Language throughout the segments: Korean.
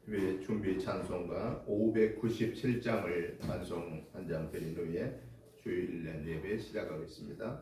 준비 찬송가 597장을 찬송 한 장 드린 후에 주일날 예배 시작하겠습니다.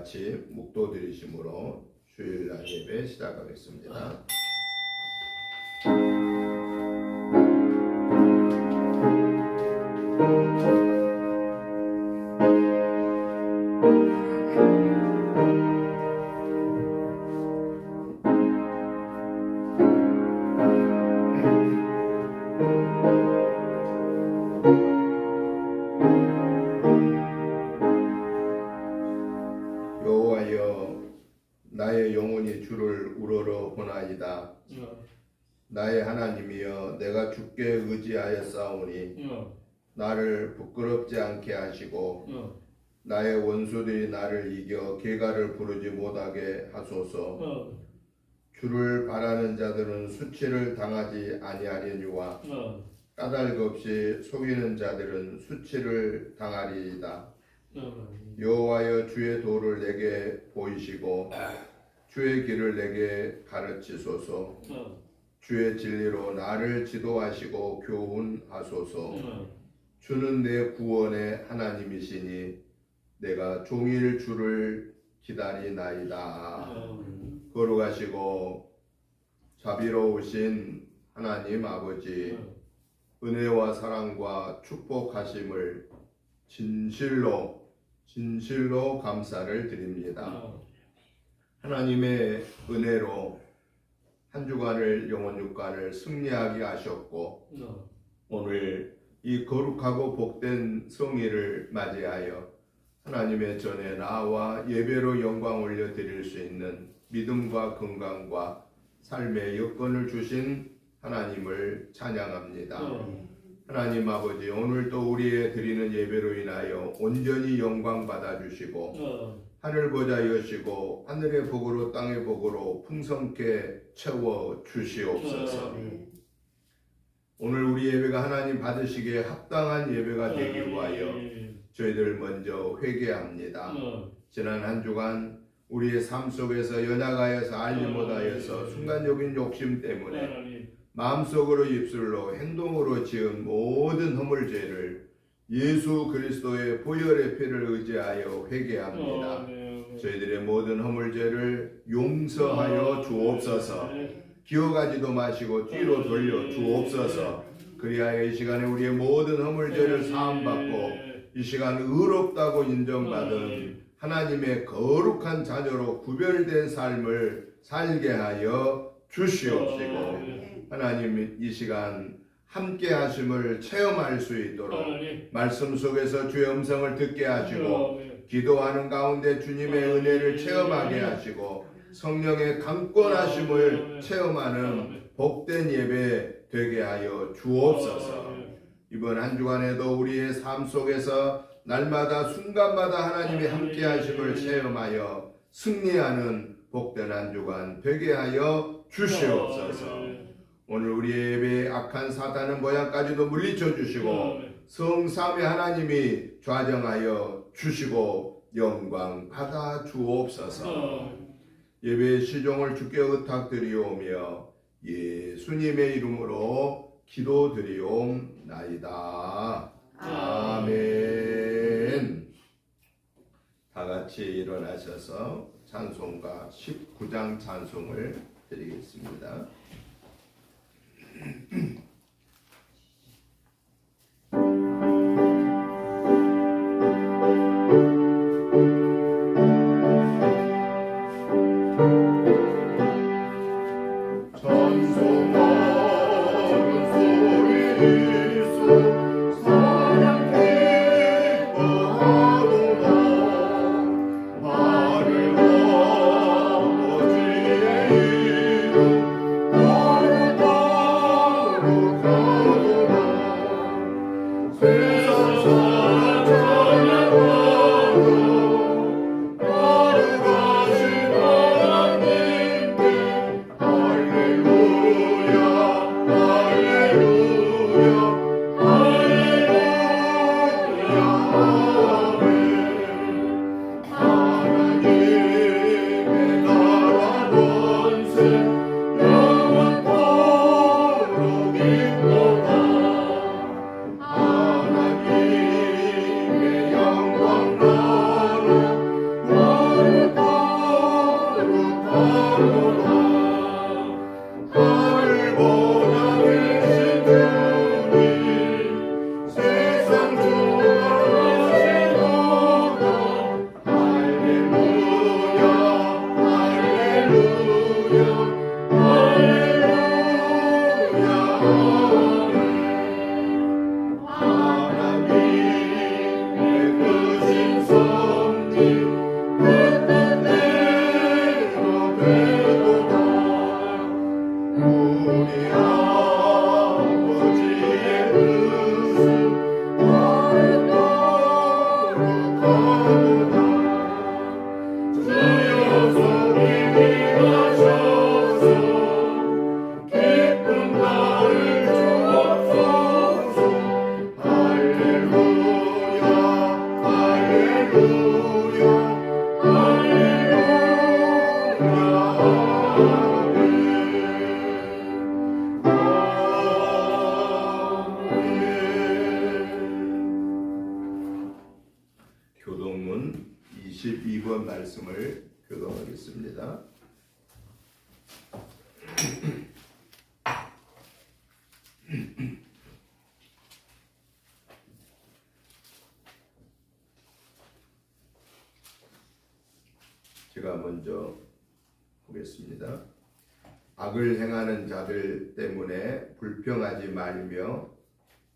같이 묵도 드리심으로 주일날 예배 시작하겠습니다. 나의 영혼이 주를 우러러 보나이다. 나의 하나님이여, 내가 주께 의지하였사오니 나를 부끄럽지 않게 하시고 나의 원수들이 나를 이겨 계가를 부르지 못하게 하소서. 주를 바라는 자들은 수치를 당하지 아니하려니와 까닭 없이 속이는 자들은 수치를 당하리이다. 여호와여, 주의 도를 내게 보이시고 주의 길을 내게 가르치소서. 주의 진리로 나를 지도하시고 교훈하소서. 주는 내 구원의 하나님이시니 내가 종일 주를 기다리나이다. 거룩하시고 자비로우신 하나님 아버지, 은혜와 사랑과 축복하심을 진실로 감사를 드립니다. 하나님의 은혜로 한 주간을 영원 6간을 승리하게 하셨고 오늘 이 거룩하고 복된 성일을 맞이하여 하나님의 전에 나와 예배로 영광 올려 드릴 수 있는 믿음과 건강과 삶의 여건을 주신 하나님을 찬양합니다. 하나님 아버지, 오늘도 우리의 드리는 예배로 인하여 온전히 영광 받아주시고 하늘 보좌 여시고 하늘의 복으로 땅의 복으로 풍성케 채워 주시옵소서. 오늘 우리 예배가 하나님 받으시기에 합당한 예배가 되기 위하여 저희들 먼저 회개합니다. 지난 한 주간 우리의 삶 속에서 연약하여서 알지 못하여서 순간적인 욕심 때문에 마음속으로 입술로 행동으로 지은 모든 허물죄를 예수 그리스도의 보혈의 피를 의지하여 회개합니다. 저희들의 모든 허물죄를 용서하여 주옵소서. 기억하지도 마시고 뒤로 돌려 주옵소서. 그리하여 이 시간에 우리의 모든 허물죄를 사함받고 이 시간 의롭다고 인정받은 하나님의 거룩한 자녀로 구별된 삶을 살게 하여 주시옵시고, 하나님 이 시간 함께 하심을 체험할 수 있도록 말씀 속에서 주의 음성을 듣게 하시고 기도하는 가운데 주님의 은혜를 체험하게 하시고 성령의 강권하심을 체험하는 복된 예배 되게 하여 주옵소서. 이번 한 주간에도 우리의 삶 속에서 날마다 순간마다 하나님이 함께 하심을 체험하여 승리하는 복된 한 주간 되게 하여 주시옵소서. 오늘 우리의 예배에 악한 사탄의 모양까지도 물리쳐 주시고 성삼위 하나님이 좌정하여 주시고 영광 받아 주옵소서. 예배의 시종을 주께 의탁드리오며 예수님의 이름으로 기도드리옵나이다. 아멘. 다 같이 일어나셔서 찬송가 19장 찬송을 드리겠습니다. 교동문 22번 말씀을 교동하겠습니다. 제가 먼저 보겠습니다. 악을 행하는 자들 때문에 불평하지 말며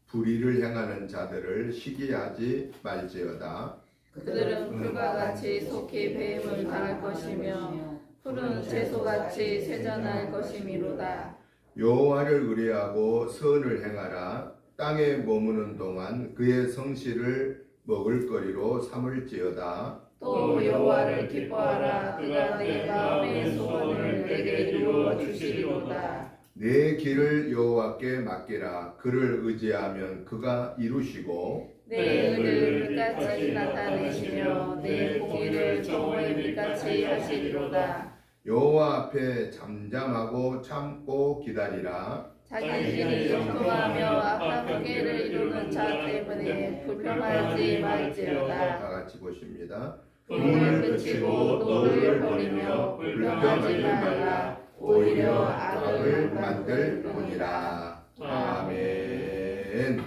불의를 행하는 자들을 시기하지 말지어다. 그들은 불과 같이 속히 배임을 당할 것이며 푸른 채소같이 세잔할 것이미로다. 여호와를 의뢰하고 선을 행하라. 땅에 머무는 동안 그의 성실을 먹을거리로 삼을지어다. 또 여호와를 기뻐하라. 그가 내 마음의 소원을 내게 이루어 주시리로다. 내 길을 여호와께 맡기라. 그를 의지하면 그가 이루시고 내 의를 끝까지 나타내시며 내 길을 정오의 빛같이 하시리로다. 여호와 앞에 잠잠하고 참고 기다리라. 자기 길이 형통하며 악한 무게를 이루는 자 때문에 불평하지 말지어다. 다 같이 보십니다. 분을 그치고 노를 버리며 불평하지 말라. 오히려 악을 만들 뿐이라. 아멘.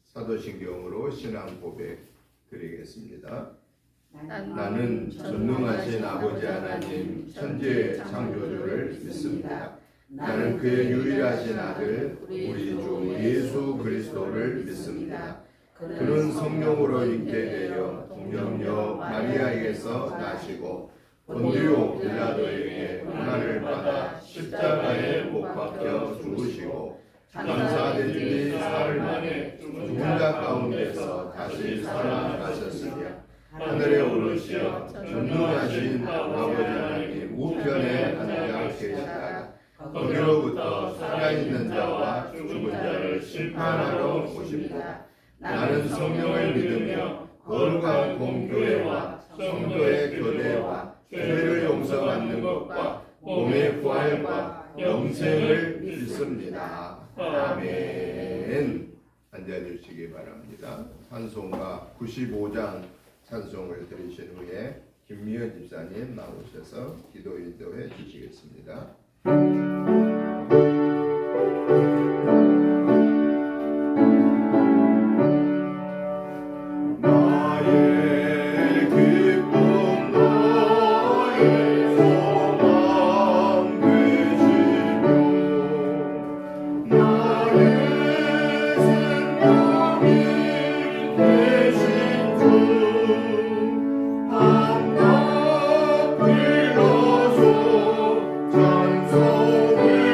사도신경으로 신앙 고백 드리겠습니다. 나는 전능하신 아버지 하나님 천지의 창조주를 믿습니다. 나는 그의 유일하신 아들 우리 주 예수 그리스도를 믿습니다. 그는 성령으로 잉태되어 동정녀 마리아에게서 나시고 본디오 빌라도에게 고난을 받아 십자가에 못 박혀 죽으시고 장사된 지 사흘 만에 죽은 자 가운데서 다시 살아나셨으며 하늘에 오르시어 전능하신 아버지 하나님 우편에 앉아 계시다가 거기로부터 살아있는 자와 죽은 자를 심판하러 오십니다. 나는 성령을 믿으며 거룩한 공교회와 성도의 교대와 죄를 용서받는 것과 몸의 부활과 영생을 믿습니다. 아멘. 앉아주시기 바랍니다. 찬송가 95장 찬송을 들으신 후에 김미연 집사님 나오셔서 기도 인도해 주시겠습니다. 찬송을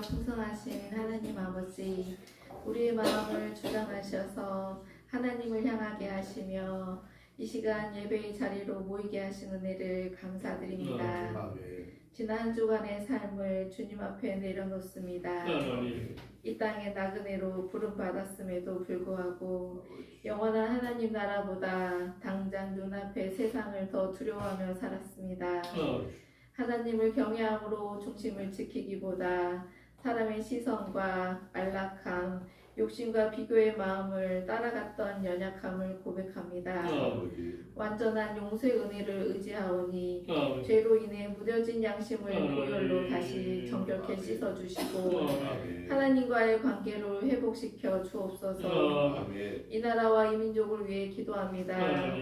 풍성하신 하나님 아버지, 우리의 마음을 주장하셔서 하나님을 향하게 하시며 이 시간 예배의 자리로 모이게 하신 은혜를 감사드립니다. 아멘. 지난 한 주간의 삶을 주님 앞에 내려놓습니다. 이 땅의 나그네로 부름받았음에도 불구하고 영원한 하나님 나라보다 당장 눈앞의 세상을 더 두려워하며 살았습니다. 하나님을 경외함으로 중심을 지키기보다 사람의 시선과 안락함, 욕심과 비교의 마음을 따라갔던 연약함을 고백합니다. 완전한 용서의 은혜를 의지하오니 죄로 인해 무뎌진 양심을 보혈로 다시 정결케 씻어주시고 하나님과의 관계를 회복시켜 주옵소서. 이 나라와 이 민족을 위해 기도합니다.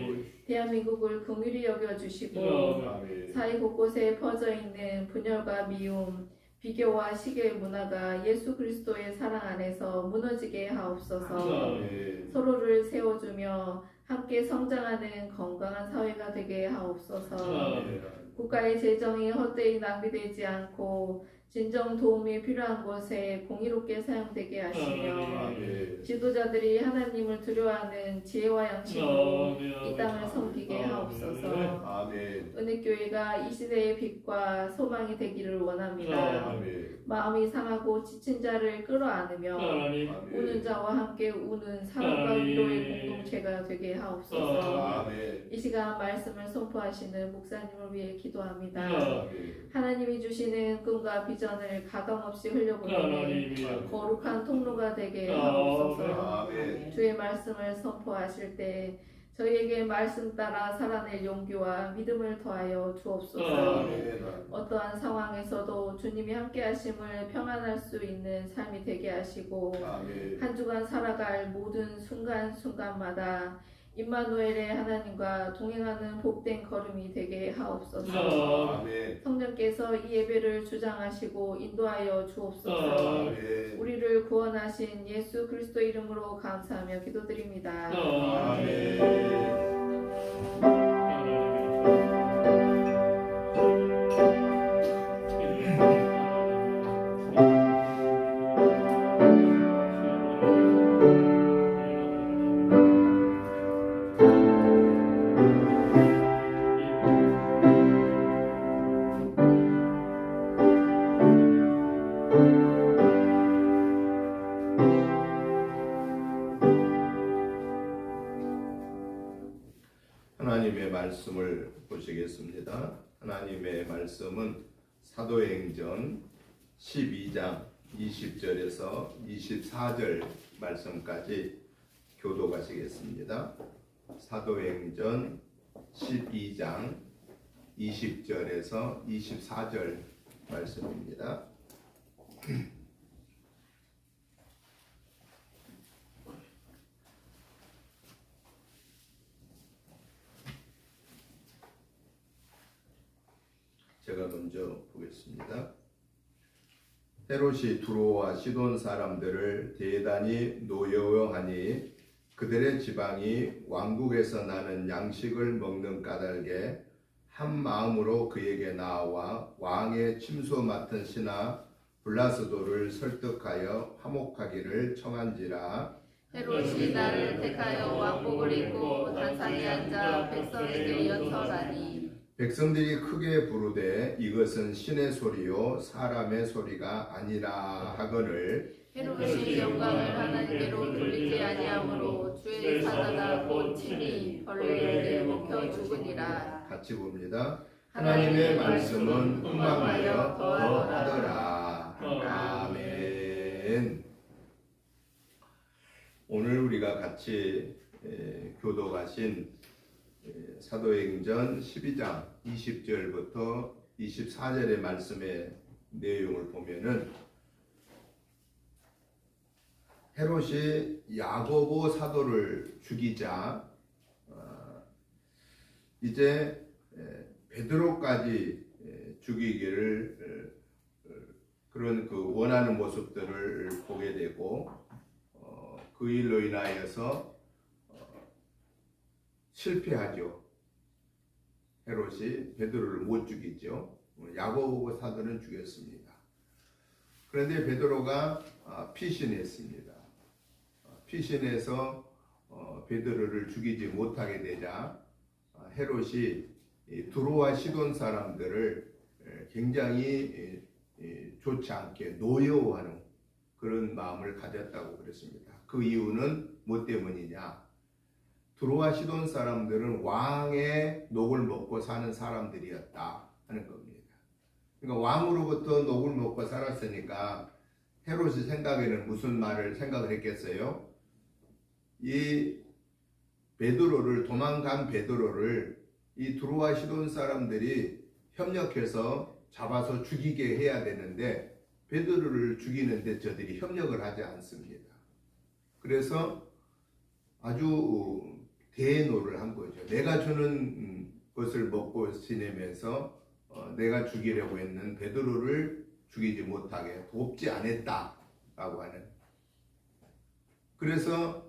대한민국을 긍휼히 여겨주시고 사회 곳곳에 퍼져있는 분열과 미움, 비교와 시기의 문화가 예수 그리스도의 사랑 안에서 무너지게 하옵소서. 서로를 세워주며 함께 성장하는 건강한 사회가 되게 하옵소서. 국가의 재정이 헛되이 낭비되지 않고 진정 도움이 필요한 곳에 공의롭게 사용되게 하시며 지도자들이 하나님을 두려워하는 지혜와 양심으로 이 땅을 섬기게 하옵소서. 은혜교회가 이 시대의 빛과 소망이 되기를 원합니다. 마음이 상하고 지친 자를 끌어안으며 우는 자와 함께 우는 사랑과 위로의 공동체가 되게 하옵소서. 이 시간 말씀을 선포하시는 목사님을 위해 기도합니다. 하나님이 주시는 꿈과 비전을 가감없이 흘려보내는 거룩한 통로가 되게 하옵소서. 주의 말씀을 선포하실 때 저희에게 말씀 따라 살아낼 용기와 믿음을 더하여 주옵소서. 어떠한 상황에서도 주님이 함께 하심을 평안할 수 있는 삶이 되게 하시고 한 주간 살아갈 모든 순간순간마다 임마누엘의 하나님과 동행하는 복된 걸음이 되게 하옵소서. 성령께서 이 예배를 주장하시고 인도하여 주옵소서. 우리를 구원하신 예수 그리스도 이름으로 감사하며 기도드립니다. 하나님의 말씀을 보시겠습니다. 하나님의 말씀은 사도행전 12장 20절에서 24절 말씀까지 교도하시겠습니다. 사도행전 12장 20절에서 24절 말씀입니다. 제가 먼저 보겠습니다. 헤롯이 두로와 시돈 사람들을 대단히 노여워하니 그들의 지방이 왕국에서 나는 양식을 먹는 까닭에 한 마음으로 그에게 나와 왕의 침소 맡은 신하 블라스도를 설득하여 화목하기를 청한지라. 헤롯이 나를 택하여 왕복을 입고 단상에 앉아 백성에게 연설하니 백성들이 크게 부르되 이것은 신의 소리요 사람의 소리가 아니라 하거늘 헤롯이 영광을 하나님께로 돌리지 아니하므로 주의 사자가 곧 친히 벌레에게 먹혀 죽으니라. 같이 봅니다. 하나님의 말씀은 흥망하여 더하더라. 아멘. 오늘 우리가 같이 교도하신 사도행전 12장 20절부터 24절의 말씀의 내용을 보면은 헤롯이 야고보 사도를 죽이자 이제 베드로까지 죽이기를 그런 그 원하는 모습들을 보게 되고 그 일로 인하여서 실패하죠. 헤롯이 베드로를 못 죽이죠. 야고보 사도는 죽였습니다. 그런데 베드로가 피신했습니다. 피신해서 베드로를 죽이지 못하게 되자 헤롯이 이 두로와 시돈 사람들을 굉장히 좋지 않게 노여워하는 그런 마음을 가졌다고 그랬습니다. 그 이유는 뭐 때문이냐? 두로와 시돈 사람들은 왕의 녹을 먹고 사는 사람들이었다 하는 겁니다. 그러니까 왕으로부터 녹을 먹고 살았으니까 헤롯이 생각에는 무슨 말을 생각을 했겠어요? 이 베드로를, 도망간 베드로를 이 두로와 시돈 사람들이 협력해서 잡아서 죽이게 해야 되는데 베드로를 죽이는데 저들이 협력을 하지 않습니다. 그래서 아주 대노를 한 거죠. 내가 주는 것을 먹고 지내면서 내가 죽이려고 했는 베드로를 죽이지 못하게 돕지 않았다라고 하는. 그래서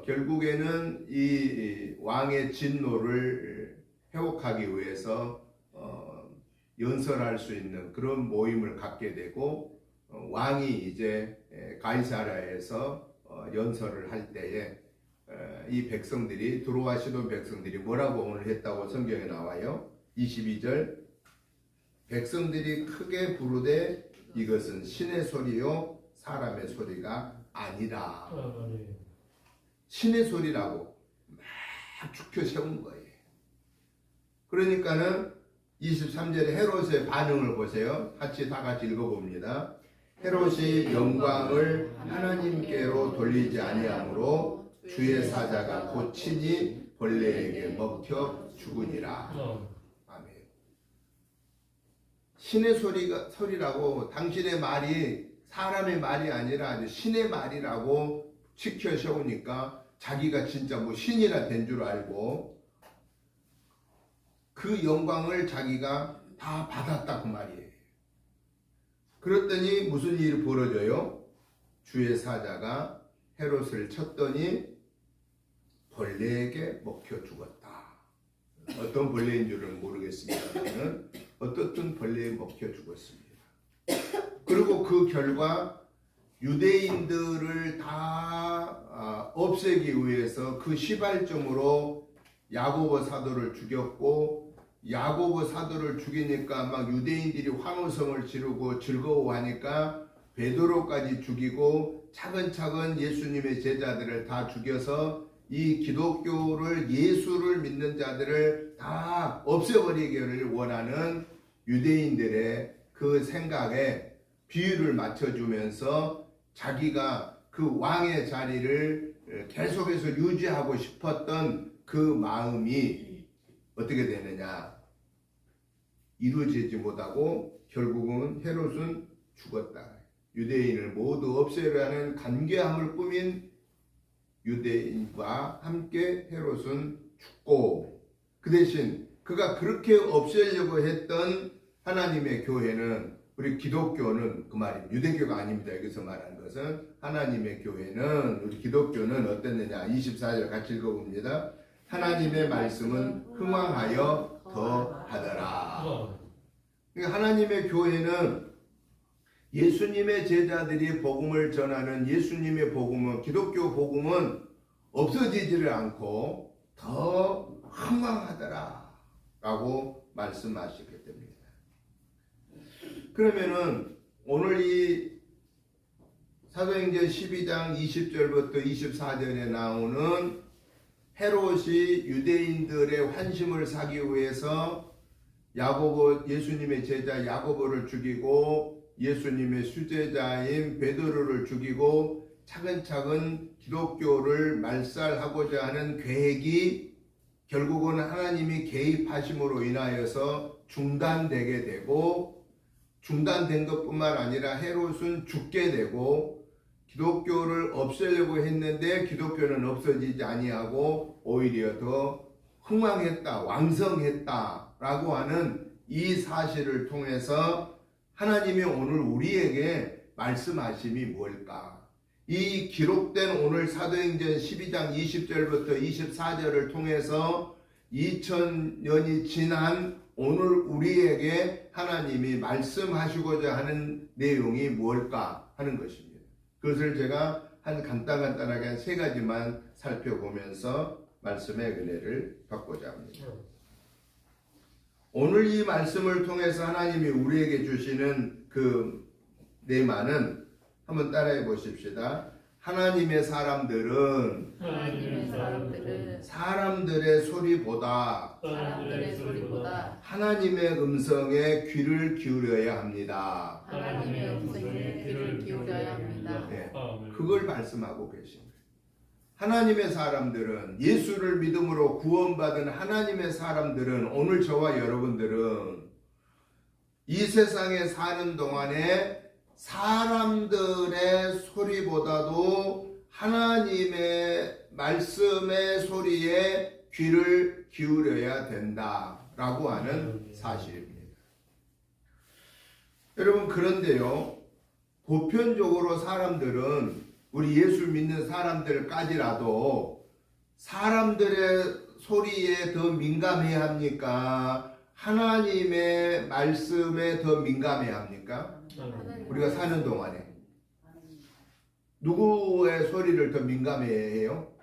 결국에는 이 왕의 진노를 회복하기 위해서 연설할 수 있는 그런 모임을 갖게 되고 왕이 이제 가이사랴에서 연설을 할 때에 이 백성들이 두로와 시돈 백성들이 뭐라고 오늘 했다고 성경에 나와요. 22절 백성들이 크게 부르되 이것은 신의 소리요 사람의 소리가 아니라. 신의 소리라고 막 죽혀 세운 거예요. 그러니까는 23절에 헤롯의 반응을 보세요. 다 같이 읽어봅니다. 헤롯이 영광을 하나님께로 돌리지 아니하므로 주의 사자가 곧 친히 벌레에게 먹혀 죽으니라. 아멘. 신의 소리라고, 당신의 말이 사람의 말이 아니라 신의 말이라고 지켜 세우니까 자기가 진짜 뭐 신이라 된 줄 알고 그 영광을 자기가 다 받았다 그 말이에요. 그랬더니 무슨 일이 벌어져요? 주의 사자가 헤롯을 쳤더니 벌레에게 먹혀 죽었다. 어떤 벌레인 줄은 모르겠습니다만 어떻든 벌레에 먹혀 죽었습니다. 그리고 그 결과 유대인들을 다 없애기 위해서 그 시발점으로 야고보 사도를 죽였고, 야고보 사도를 죽이니까 막 유대인들이 환호성을 지르고 즐거워하니까 베드로까지 죽이고 차근차근 예수님의 제자들을 다 죽여서 이 기독교를, 예수를 믿는 자들을 다 없애버리기를 원하는 유대인들의 그 생각에 비유를 맞춰주면서 자기가 그 왕의 자리를 계속해서 유지하고 싶었던 그 마음이 어떻게 되느냐, 이루어지지 못하고 결국은 헤롯은 죽었다. 유대인을 모두 없애려는 간계함을 꾸민 유대인과 함께 헤롯은 죽고, 그 대신 그가 그렇게 없애려고 했던 하나님의 교회는, 우리 기독교는 그 말입니다. 유대교가 아닙니다. 여기서 말한 것은 하나님의 교회는, 우리 기독교는 어땠느냐. 24절 같이 읽어봅니다. 하나님의 말씀은 흥왕하여 더하더라. 그러니까 하나님의 교회는 예수님의 제자들이 복음을 전하는 예수님의 복음은, 기독교 복음은 없어지지를 않고 더 흥왕하더라 라고 말씀하시기 때문입니다. 그러면은 오늘 이 사도행전 12장 20절부터 24절에 나오는 헤롯이 유대인들의 환심을 사기 위해서 야고보, 예수님의 제자 야고보를 죽이고 예수님의 수제자인 베드로를 죽이고 차근차근 기독교를 말살하고자 하는 계획이 결국은 하나님이 개입하심으로 인하여서 중단되게 되고, 중단된 것뿐만 아니라 헤롯은 죽게 되고, 기독교를 없애려고 했는데 기독교는 없어지지 아니하고 오히려 더 흥왕했다, 왕성했다 라고 하는 이 사실을 통해서 하나님이 오늘 우리에게 말씀하심이 뭘까? 이 기록된 오늘 사도행전 12장 20절부터 24절을 통해서 2000년이 지난 오늘 우리에게 하나님이 말씀하시고자 하는 내용이 뭘까 하는 것입니다. 그것을 제가 간단하게 한 3가지만 살펴보면서 말씀의 은혜를 받고자 합니다. 오늘 이 말씀을 통해서 하나님이 우리에게 주시는 그 내만은 한번 따라해 보십시다. 하나님의 사람들은 사람들의 소리보다 하나님의 음성에 귀를 기울여야 합니다. 네, 그걸 말씀하고 계십니다. 하나님의 사람들은, 예수를 믿음으로 구원받은 하나님의 사람들은, 오늘 저와 여러분들은 이 세상에 사는 동안에 사람들의 소리보다도 하나님의 말씀의 소리에 귀를 기울여야 된다라고 하는 사실입니다. 여러분, 그런데요, 보편적으로 사람들은, 우리 예수 믿는 사람들까지라도 사람들의 소리에 더 민감해야 합니까? 하나님의 말씀에 더 민감해야 합니까? 우리가 사는 동안에 누구의 소리를 더 민감해야 해요?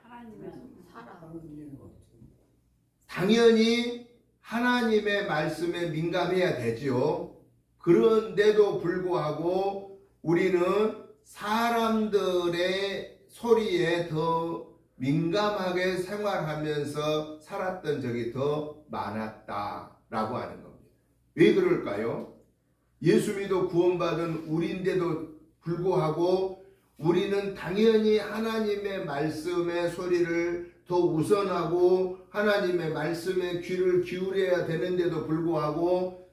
당연히 하나님의 말씀에 민감해야 되지요. 그런데도 불구하고 우리는 사람들의 소리에 더 민감하게 생활하면서 살았던 적이 더 많았다라고 하는 겁니다. 왜 그럴까요? 예수 믿어 구원받은 우리인데도 불구하고 우리는 당연히 하나님의 말씀의 소리를 더 우선하고 하나님의 말씀에 귀를 기울여야 되는데도 불구하고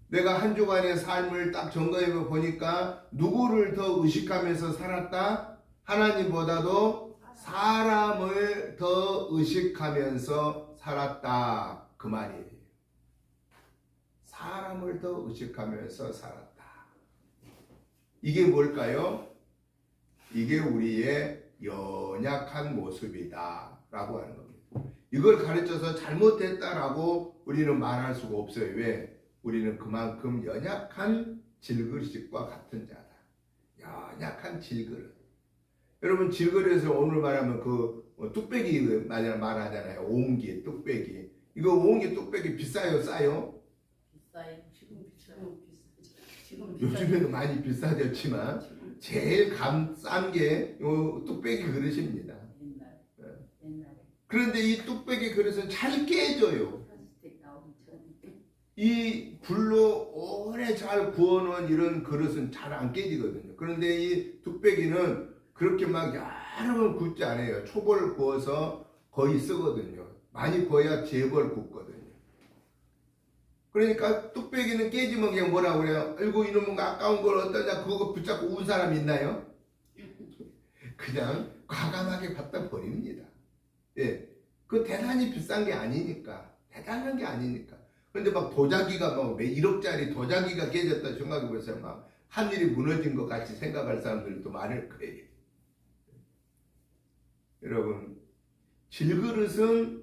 내가 한 주간의 삶을 딱 점검해 보니까 누구를 더 의식하면서 살았다? 하나님보다도 사람을 더 의식하면서 살았다. 그 말이에요. 사람을 더 의식하면서 살았다. 이게 뭘까요? 이게 우리의 연약한 모습이다 라고 하는 겁니다. 이걸 가르쳐서 잘못했다라고 우리는 말할 수가 없어요. 왜? 우리는 그만큼 연약한 질그릇과 같은 자다. 연약한 질그릇. 여러분, 질그릇에서 오늘 말하면 그 뚝배기 말하잖아요. 옹기, 뚝배기. 이거 옹기, 뚝배기 비싸요, 싸요? 비싸요. 지금 비싸요. 요즘에는 많이 비싸졌지만 제일 싼 게 이 뚝배기 그릇입니다. 옛날에. 그런데 이 뚝배기 그릇은 잘 깨져요. 이 불로 오래 잘 구워놓은 이런 그릇은 잘 안 깨지거든요. 그런데 이 뚝배기는 그렇게 막 여러 번 굽지 않아요. 초벌 구워서 거의 쓰거든요. 많이 구워야 재벌 굽거든요. 그러니까 뚝배기는 깨지면 그냥 뭐라고 그래요? 아이고 이놈은 아까운 걸 어떠냐, 그거 붙잡고 운 사람 있나요? 그냥 과감하게 갖다 버립니다. 예, 그 대단히 비싼 게 아니니까, 대단한 게 아니니까. 그런데 막 도자기가 막 1억짜리 도자기가 깨졌다 생각해보세요. 막 하늘이 무너진 것 같이 생각할 사람들도 많을 거예요. 여러분, 질그릇은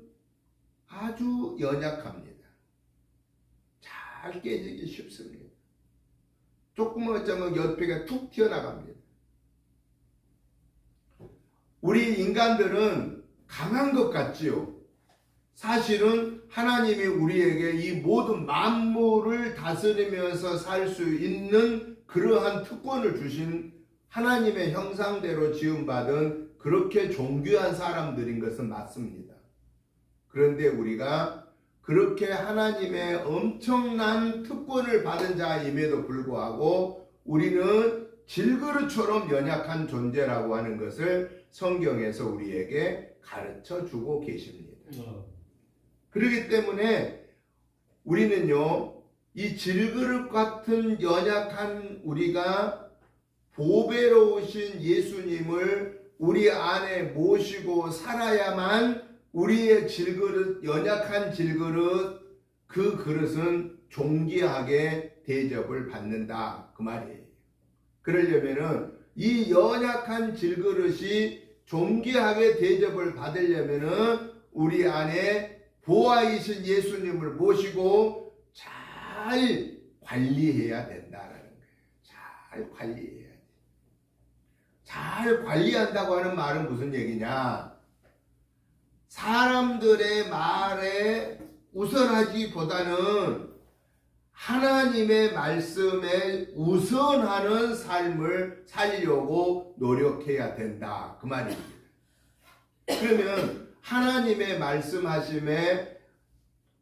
아주 연약합니다. 잘 깨지기 쉽습니다. 조금만 어쩌면 옆에가 툭 튀어나갑니다. 우리 인간들은 강한 것 같지요. 사실은 하나님이 우리에게 이 모든 만물을 다스리면서 살 수 있는 그러한 특권을 주신 하나님의 형상대로 지음받은 그렇게 존귀한 사람들인 것은 맞습니다. 그런데 우리가 그렇게 하나님의 엄청난 특권을 받은 자임에도 불구하고 우리는 질그릇처럼 연약한 존재라고 하는 것을 성경에서 우리에게 가르쳐 주고 계십니다. 그렇기 때문에 우리는요, 이 질그릇 같은 연약한 우리가 보배로우신 예수님을 우리 안에 모시고 살아야만 우리의 질그릇, 연약한 질그릇, 그 그릇은 존귀하게 대접을 받는다. 그 말이에요. 그러려면은 이 연약한 질그릇이 존귀하게 대접을 받으려면은 우리 안에 보아이신 예수님을 모시고 잘 잘 관리해야 된다라는 거예요. 잘 관리해야 돼. 잘 관리한다고 하는 말은 무슨 얘기냐? 사람들의 말에 우선하기보다는 하나님의 말씀에 우선하는 삶을 살려고 노력해야 된다. 그 말입니다. 그러면 하나님의 말씀하심에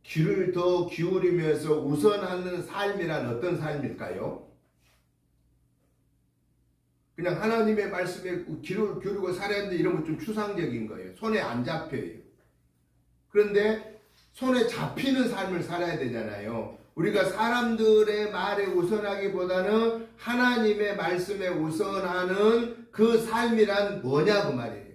귀를 더 기울이면서 우선하는 삶이란 어떤 삶일까요? 그냥 하나님의 말씀에 귀를 기울이고 살아야 하는데 이런 건 좀 추상적인 거예요. 손에 안 잡혀요. 그런데 손에 잡히는 삶을 살아야 되잖아요. 우리가 사람들의 말에 우선하기보다는 하나님의 말씀에 우선하는 그 삶이란 뭐냐 그 말이에요.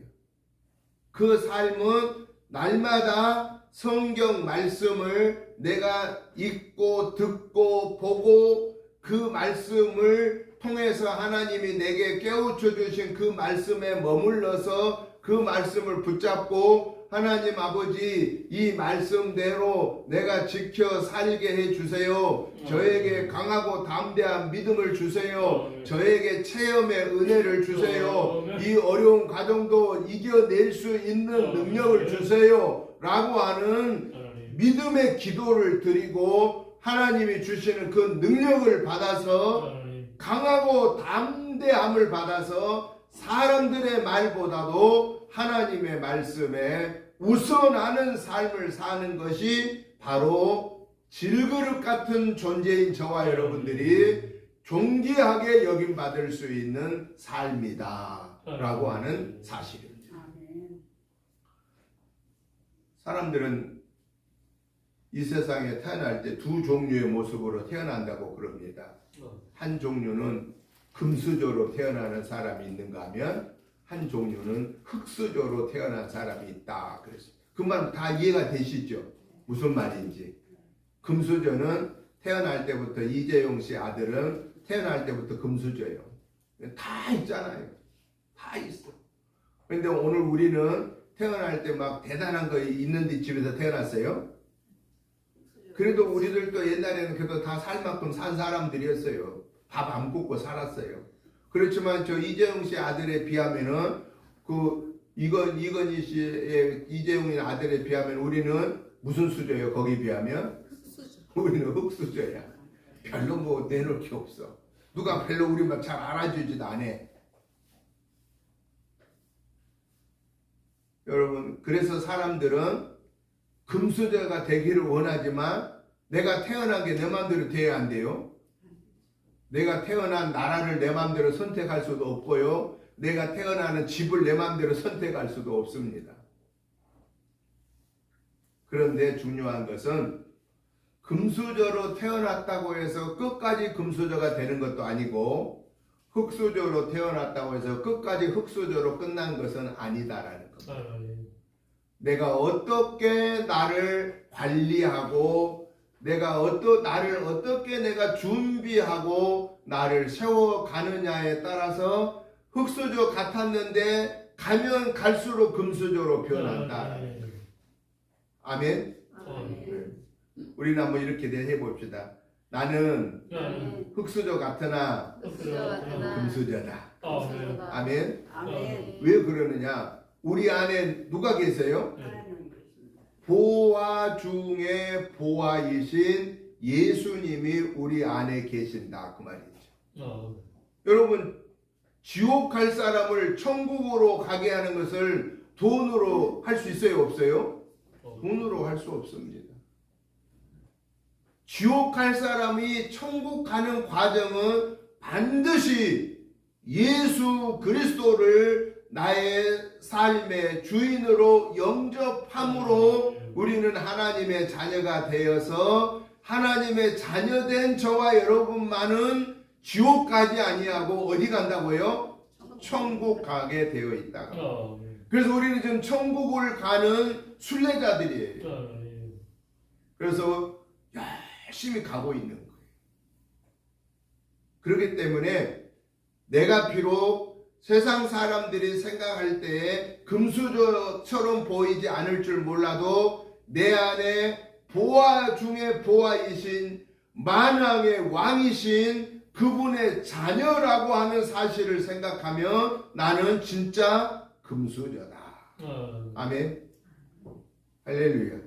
그 삶은 날마다 성경 말씀을 내가 읽고 듣고 보고 그 말씀을 통해서 하나님이 내게 깨우쳐 주신 그 말씀에 머물러서 그 말씀을 붙잡고 하나님 아버지 이 말씀대로 내가 지켜 살게 해 주세요. 저에게 강하고 담대한 믿음을 주세요. 저에게 체험의 은혜를 주세요. 이 어려운 과정도 이겨낼 수 있는 능력을 주세요. 라고 하는 믿음의 기도를 드리고 하나님이 주시는 그 능력을 받아서 강하고 담대함을 받아서 사람들의 말보다도 하나님의 말씀에 우선하는 삶을 사는 것이 바로 질그릇 같은 존재인 저와 여러분들이 존귀하게 여김받을 수 있는 삶이다 라고 하는 사실입니다. 사람들은 이 세상에 태어날 때 두 종류의 모습으로 태어난다고 그럽니다. 한 종류는 금수저로 태어나는 사람이 있는가 하면 한 종류는 흙수저로 태어난 사람이 있다. 그랬어요. 그 말 다 이해가 되시죠? 무슨 말인지. 금수저는 태어날 때부터 이재용 씨 아들은 태어날 때부터 금수저예요. 다 있잖아요. 다 있어. 그런데 오늘 우리는 태어날 때 막 대단한 거 있는데 집에서 태어났어요. 그래도 우리들도 옛날에는 그래도 다 살 만큼 산 사람들이었어요. 밥 안 굶고 살았어요. 그렇지만 저 이재용 씨 아들에 비하면은 그 이건희 씨의 이재용의 아들에 비하면 우리는 무슨 수저예요? 거기 비하면 흙수저. 우리는 흙수저야. 별로 뭐 내놓을 게 없어. 누가 별로 우리 막 잘 알아주지도 않아. 여러분 그래서 사람들은 금수저가 되기를 원하지만 내가 태어난 게 내 마음대로 돼야 안 돼요. 내가 태어난 나라를 내 마음대로 선택할 수도 없고요. 내가 태어나는 집을 내 마음대로 선택할 수도 없습니다. 그런데 중요한 것은 금수저로 태어났다고 해서 끝까지 금수저가 되는 것도 아니고 흙수저로 태어났다고 해서 끝까지 흙수저로 끝난 것은 아니다라는 겁니다. 내가 어떻게 나를 관리하고 나를 어떻게 내가 준비하고 나를 세워가느냐에 따라서 흙수저 같았는데 가면 갈수록 금수저로 변한다. 아멘? 우리는 한번 이렇게 해봅시다. 나는 흙수저 같으나 금수저다. 아멘? 왜 그러느냐? 우리 안에 누가 계세요? 보화 중에 보화이신 예수님이 우리 안에 계신다 그 말이죠. 여러분 지옥 갈 사람을 천국으로 가게 하는 것을 돈으로 할 수 있어요 없어요? 돈으로 할 수 없습니다. 지옥 갈 사람이 천국 가는 과정은 반드시 예수 그리스도를 나의 삶의 주인으로 영접함으로 우리는 하나님의 자녀가 되어서 하나님의 자녀된 저와 여러분만은 지옥 가지 아니하고 어디 간다고요? 천국 가게 되어 있다고. 그래서 우리는 지금 천국을 가는 순례자들이에요. 그래서 열심히 가고 있는 거예요. 그렇기 때문에 내가 비록 세상 사람들이 생각할 때에 금수저처럼 보이지 않을 줄 몰라도 내 안에 보화 중에 보화이신 만왕의 왕이신 그분의 자녀라고 하는 사실을 생각하면 나는 진짜 금수저다. 아멘. 할렐루야.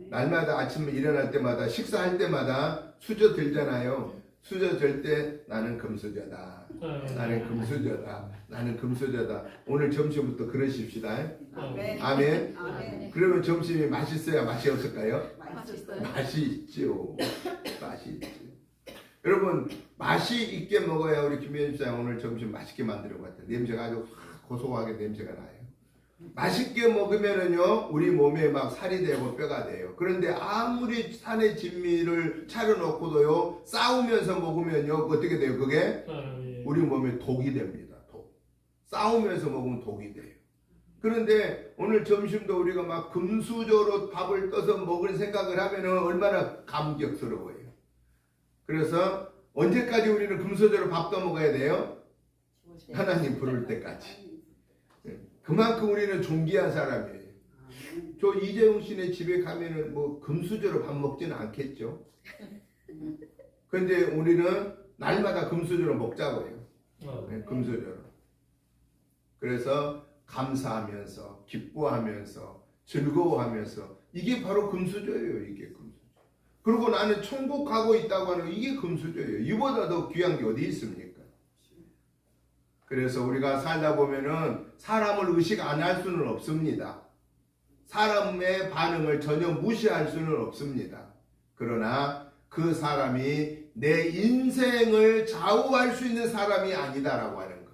날마다 아침에 일어날 때마다 식사할 때마다 수저 들잖아요. 수저 들 때 나는 금수저다. 나는 금수저다. 나는 금수저다. 오늘 점심부터 그러십시다. 아멘. 아멘. 아멘. 그러면 점심이 맛있어야 맛이 없을까요? 맛있어요. 맛이 있죠. 맛이 있죠. 여러분 맛이 있게 먹어야 우리 김현주 장 오늘 점심 맛있게 만들어 봤다. 냄새가 아주 고소하게 냄새가 나요. 맛있게 먹으면은요 우리 몸에 막 살이 되고 뼈가 돼요. 그런데 아무리 산의 진미를 차려놓고도요 싸우면서 먹으면요 어떻게 돼요? 그게 우리 몸에 독이 됩니다. 독. 싸우면서 먹으면 독이 돼요. 그런데 오늘 점심도 우리가 막 금수저로 밥을 떠서 먹을 생각을 하면은 얼마나 감격스러워요. 그래서 언제까지 우리는 금수저로 밥 떠먹어야 돼요? 하나님 부를 때까지. 그만큼 우리는 존귀한 사람이에요. 저 이재용 씨네 집에 가면은 뭐 금수저로 밥 먹지는 않겠죠. 그런데 우리는 날마다 금수저로 먹자고요. 금수저로. 그래서 감사하면서 기뻐하면서 즐거워하면서 이게 바로 금수저예요. 이게 금수저. 그리고 나는 천국 가고 있다고 하는 이게 금수저예요. 이보다 더 귀한 게 어디 있습니까? 그래서 우리가 살다 보면은 사람을 의식 안 할 수는 없습니다. 사람의 반응을 전혀 무시할 수는 없습니다. 그러나 그 사람이 내 인생을 좌우할 수 있는 사람이 아니다라고 하는 것.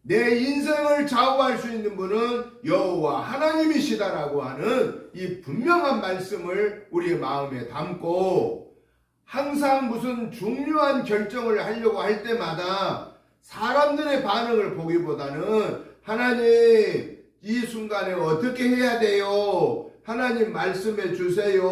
내 인생을 좌우할 수 있는 분은 여호와 하나님이시다라고 하는 이 분명한 말씀을 우리의 마음에 담고 항상 무슨 중요한 결정을 하려고 할 때마다 사람들의 반응을 보기보다는 하나님 이 순간에 어떻게 해야 돼요? 하나님 말씀해 주세요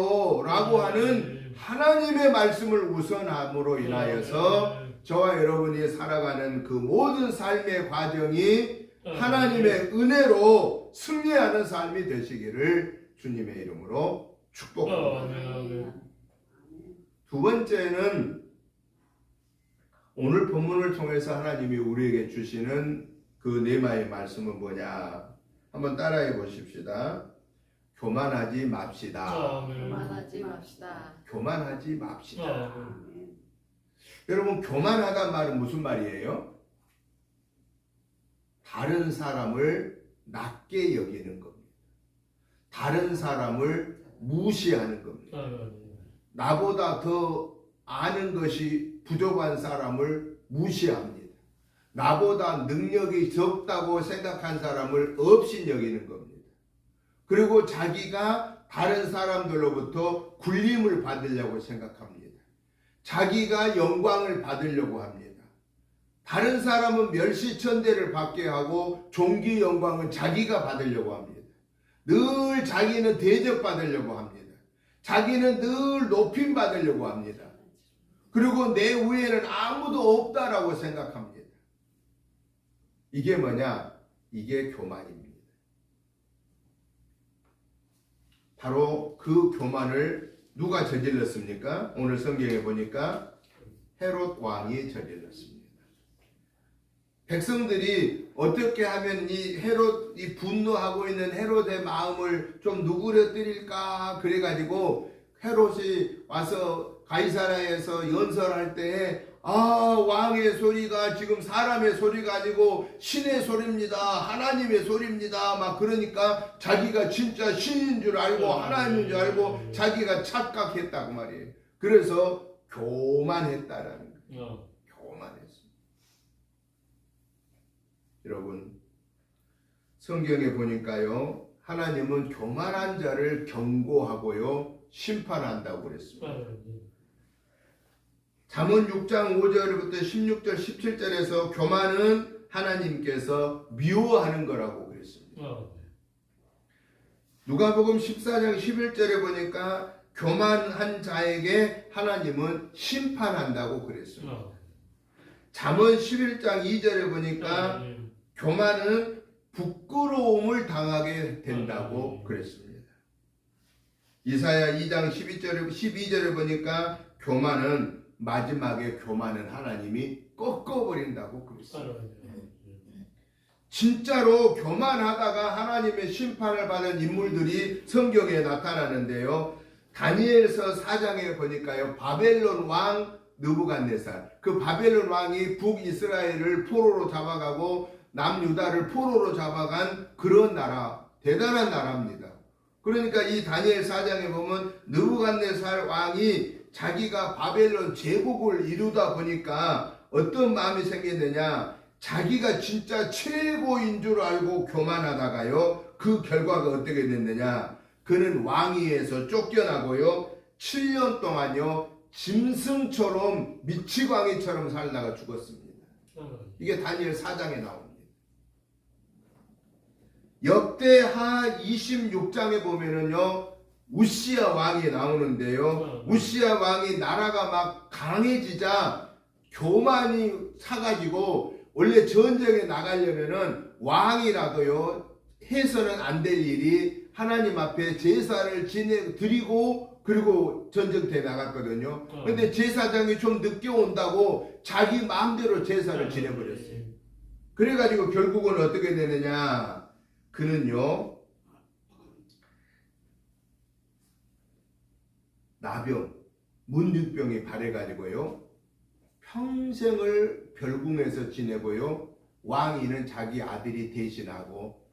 라고 하는 하나님의 말씀을 우선함으로 인하여서 저와 여러분이 살아가는 그 모든 삶의 과정이 하나님의 은혜로 승리하는 삶이 되시기를 주님의 이름으로 축복합니다. 두 번째는 오늘 본문을 통해서 하나님이 우리에게 주시는 그 네마의 말씀은 뭐냐? 한번 따라해 보십시다. 교만하지 맙시다. 교만하지 맙시다. 교만하지 맙시다. 여러분 교만하단 말은 무슨 말이에요? 다른 사람을 낮게 여기는 겁니다. 다른 사람을 무시하는 겁니다. 나보다 더 아는 것이 부족한 사람을 무시합니다. 나보다 능력이 적다고 생각한 사람을 없인 여기는 겁니다. 그리고 자기가 다른 사람들로부터 굴림을 받으려고 생각합니다. 자기가 영광을 받으려고 합니다. 다른 사람은 멸시천대를 받게 하고 존귀 영광은 자기가 받으려고 합니다. 늘 자기는 대접받으려고 합니다. 자기는 늘 높임 받으려고 합니다. 그리고 내 위에는 아무도 없다라고 생각합니다. 이게 뭐냐? 이게 교만입니다. 바로 그 교만을 누가 저질렀습니까? 오늘 성경에 보니까 헤롯 왕이 저질렀습니다. 백성들이 어떻게 하면 이 헤롯, 이 분노하고 있는 헤롯의 마음을 좀 누그러뜨릴까 그래가지고 헤롯이 와서 가이사라에서 연설할 때에 왕의 소리가 지금 사람의 소리가 아니고 신의 소리입니다. 하나님의 소리입니다. 막 그러니까 자기가 진짜 신인 줄 알고 하나님인 줄 알고 자기가 착각했다고 말이에요. 그래서 교만했다라는 거예요. 교만했습니다. 여러분 성경에 보니까요. 하나님은 교만한 자를 경고하고요. 심판한다고 그랬습니다. 잠언 6장 5절부터 16절 17절에서 교만은 하나님께서 미워하는 거라고 그랬습니다. 누가복음 14장 11절에 보니까 교만한 자에게 하나님은 심판한다고 그랬습니다. 잠언 11장 2절에 보니까 교만은 부끄러움을 당하게 된다고 그랬습니다. 이사야 2장 12절에 보니까 교만은 마지막에 교만은 하나님이 꺾어버린다고 그랬어요. 진짜로 교만하다가 하나님의 심판을 받은 인물들이 성경에 나타나는데요. 다니엘서 4장에 보니까요. 바벨론 왕 느부갓네살, 그 바벨론 왕이 북이스라엘을 포로로 잡아가고 남유다를 포로로 잡아간 그런 나라, 대단한 나라입니다. 그러니까 이 다니엘 4장에 보면 느부갓네살 왕이 자기가 바벨론 제국을 이루다 보니까 어떤 마음이 생겼느냐, 자기가 진짜 최고인 줄 알고 교만하다가요, 그 결과가 어떻게 됐느냐, 그는 왕위에서 쫓겨나고요 7년 동안요 짐승처럼 미치광이처럼 살다가 죽었습니다. 이게 다니엘 4장에 나옵니다. 역대하 26장에 보면은요 우시야 왕이 나오는데요, 우시야 왕이 나라가 막 강해지자 교만이 사가지고, 원래 전쟁에 나가려면은 왕이라도요 해서는 안 될 일이 하나님 앞에 제사를 드리고 그리고 전쟁터에 나갔거든요. 근데 제사장이 좀 늦게 온다고 자기 마음대로 제사를 지내버렸어요. 그래가지고 결국은 어떻게 되느냐, 그는요 나병, 문둥병이 발해가지고요 평생을 별궁에서 지내고요 왕위는 자기 아들이 대신하고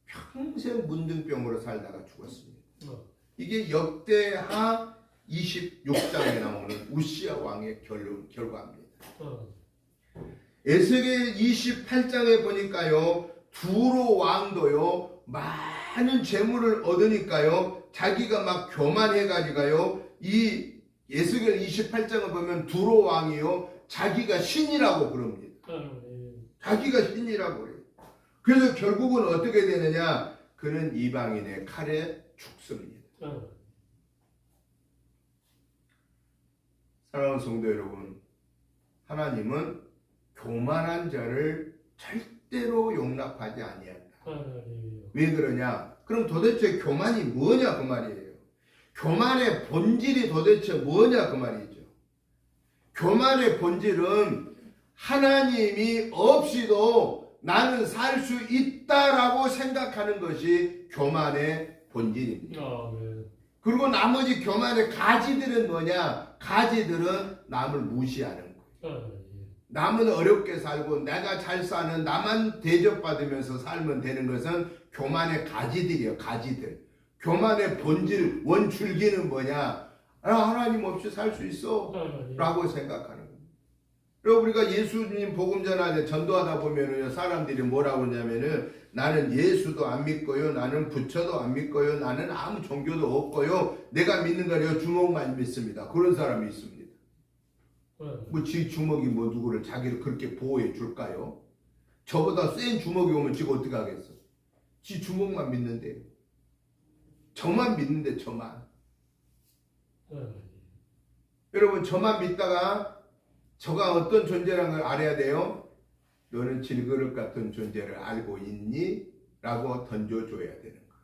평생 문둥병으로 살다가 죽었습니다. 이게 역대하 26장에 나오는 우시야 왕의 결과입니다. 에스겔 28장에 보니까요 두로 왕도요 많은 재물을 얻으니까요 자기가 막 교만해가지고요, 이 에스겔 28장을 보면 두로 왕이요 자기가 신이라고 그럽니다. 자기가 신이라고 그래요. 그래서 결국은 어떻게 되느냐, 그는 이방인의 칼에 죽습니다. 사랑하는 성도 여러분, 하나님은 교만한 자를 절대로 용납하지 아니한다. 왜 그러냐? 그럼 도대체 교만이 뭐냐 그 말이에요. 교만의 본질이 도대체 뭐냐 그 말이죠. 교만의 본질은 하나님이 없이도 나는 살 수 있다라고 생각하는 것이 교만의 본질입니다. 그리고 나머지 교만의 가지들은 뭐냐? 가지들은 남을 무시하는 거예요. 남은 어렵게 살고 내가 잘 사는, 나만 대접받으면서 살면 되는 것은 교만의 가지들이에요. 가지들. 교만의 본질, 원줄기는 뭐냐? 하나님 없이 살 수 있어 라고 생각하는 거예요. 그리고 우리가 예수님 복음 전하는데 전도하다 보면은 사람들이 뭐라고 하냐면은 나는 예수도 안 믿고요, 나는 부처도 안 믿고요, 나는 아무 종교도 없고요, 내가 믿는 거는 주먹만 믿습니다. 그런 사람이 있습니다. 뭐 지 주먹이 뭐 누구를 자기를 그렇게 보호해 줄까요? 저보다 센 주먹이 오면 지가 어떻게 하겠어? 지 주먹만 믿는데, 저만 믿는데 저만. 여러분 저만 믿다가 저가 어떤 존재라는 걸 알아야 돼요. 너는 질그릇 같은 존재를 알고 있니? 라고 던져줘야 되는 거야.